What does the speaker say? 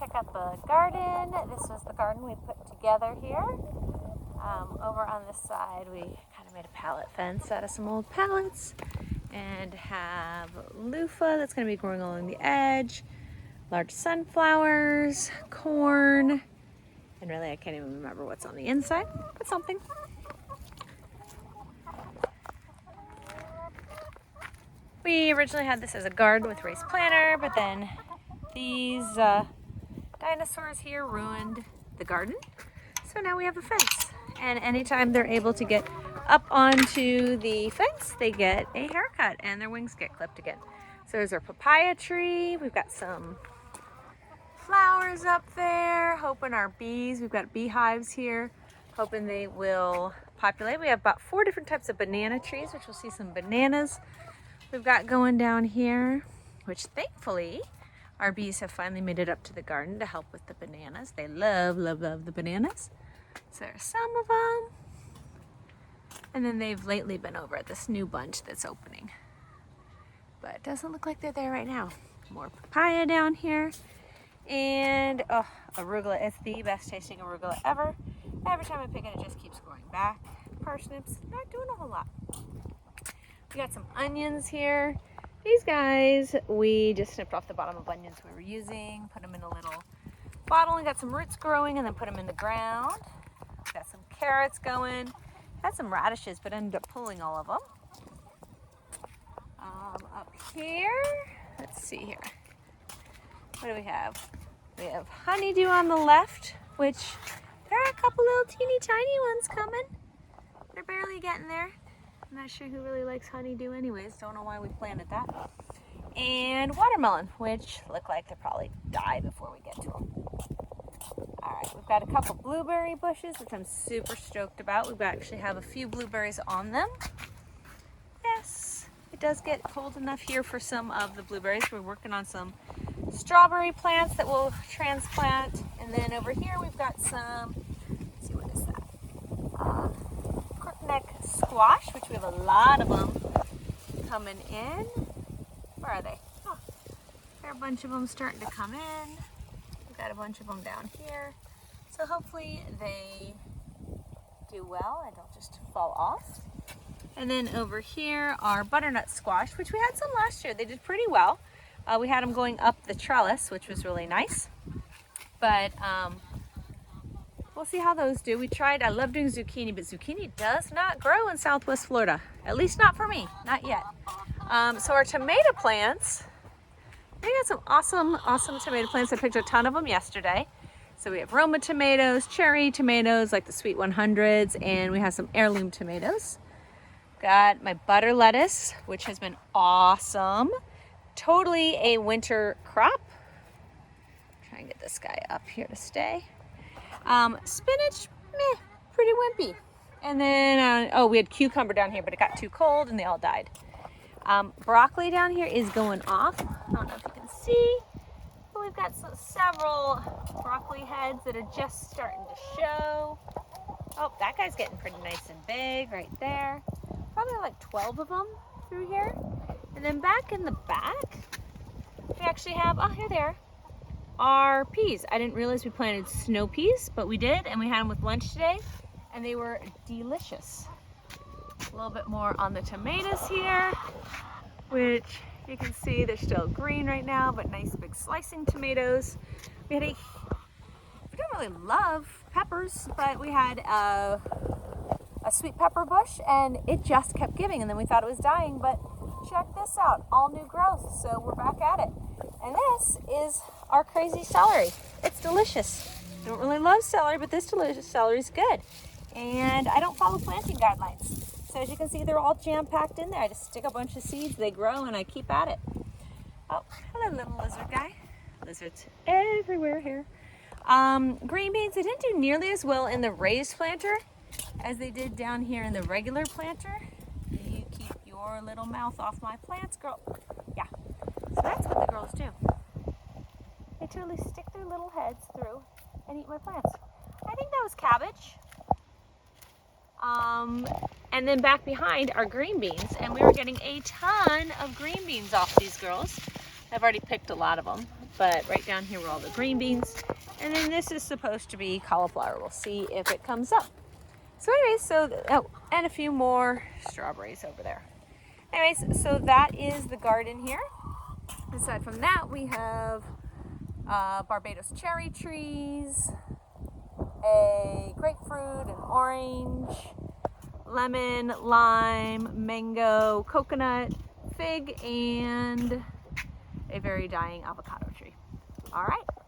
check out the garden. This was the garden we put together here. Over on this side, we kind of made a pallet fence out of some old pallets and have loofah that's going to be growing along the edge, large sunflowers, corn, and really I can't even remember what's on the inside, but something. We originally had this as a garden with raised planter, but then these dinosaurs here ruined the garden. So now we have a fence. And anytime they're able to get up onto the fence, they get a haircut and their wings get clipped again. So there's our papaya tree. We've got some flowers up there, hoping our bees, we've got beehives here, hoping they will populate. We have about 4 different types of banana trees, which we'll see some bananas we've got going down here, which thankfully our bees have finally made it up to the garden to help with the bananas. They love, love, love the bananas. So there's some of them. And then they've lately been over at this new bunch that's opening. But it doesn't look like they're there right now. More papaya down here. And oh, arugula. It's the best tasting arugula ever. Every time I pick it, it just keeps growing back. Parsnips, not doing a whole lot. We got some onions here. These guys, we just snipped off the bottom of onions we were using, put them in a little bottle and got some roots growing and then put them in the ground. Got some carrots going. Had some radishes, but ended up pulling all of them. Up here, let's see here. What do we have? We have honeydew on the left, which there are a couple little teeny tiny ones coming. They're barely getting there. I'm not sure who really likes honeydew anyways. Don't know why we planted that. And watermelon, which look like they'll probably die before we get to them. All right, we've got a couple blueberry bushes, which I'm super stoked about. We actually have a few blueberries on them. Yes, it does get cold enough here for some of the blueberries. We're working on some strawberry plants that we'll transplant. And then over here we've got some, let's see, what is that? Crookneck squash, which we have a lot of them coming in. Where are they? Oh, there are a bunch of them starting to come in. We've got a bunch of them down here. So hopefully they do well and don't just fall off. And then over here are butternut squash, which we had some last year. They did pretty well. We had them going up the trellis, which was really nice. But we'll see how those do. We tried, I love doing zucchini, but zucchini does not grow in Southwest Florida. At least not for me, not yet. So our tomato plants, we got some awesome tomato plants. I picked a ton of them yesterday. So we have Roma tomatoes, cherry tomatoes, like the sweet 100s, and we have some heirloom tomatoes. Got my butter lettuce, which has been awesome. Totally a winter crop. Try and get this guy up here to stay. Spinach, meh, pretty wimpy. And then, oh, we had cucumber down here, but it got too cold and they all died. Broccoli down here is going off. I don't know if you can see, but we've got several broccoli heads that are just starting to show. Oh, that guy's getting pretty nice and big right there. Probably like 12 of them through here. And then back in the back, we actually have, oh, here they are, our peas. I didn't realize we planted snow peas, but we did, and we had them with lunch today, and they were delicious. A little bit more on the tomatoes here, which you can see they're still green right now, but nice big slicing tomatoes. We don't really love peppers, but we had a sweet pepper bush, and it just kept giving, and then we thought it was dying, but check this out, all new growth, so we're back at it. And this is our crazy celery. It's delicious. Don't really love celery, but this delicious celery is good. And I don't follow planting guidelines. So as you can see, they're all jam-packed in there. I just stick a bunch of seeds, they grow, and I keep at it. Oh, hello little lizard guy. Lizards everywhere here. Green beans, they didn't do nearly as well in the raised planter as they did down here in the regular planter. You keep your little mouth off my plants, girl. Yeah, so that's what the girls do. They totally stick their little heads through and eat my plants. I think that was cabbage. And then back behind are green beans, and we were getting a ton of green beans off these girls. I've already picked a lot of them, but right down here were all the green beans. And then this is supposed to be cauliflower. We'll see if it comes up. So anyways, oh, and a few more strawberries over there. Anyways, so that is the garden here. Aside from that, we have Barbados cherry trees, a grapefruit, an orange, lemon, lime, mango, coconut, fig, and a very dying avocado tree. All right.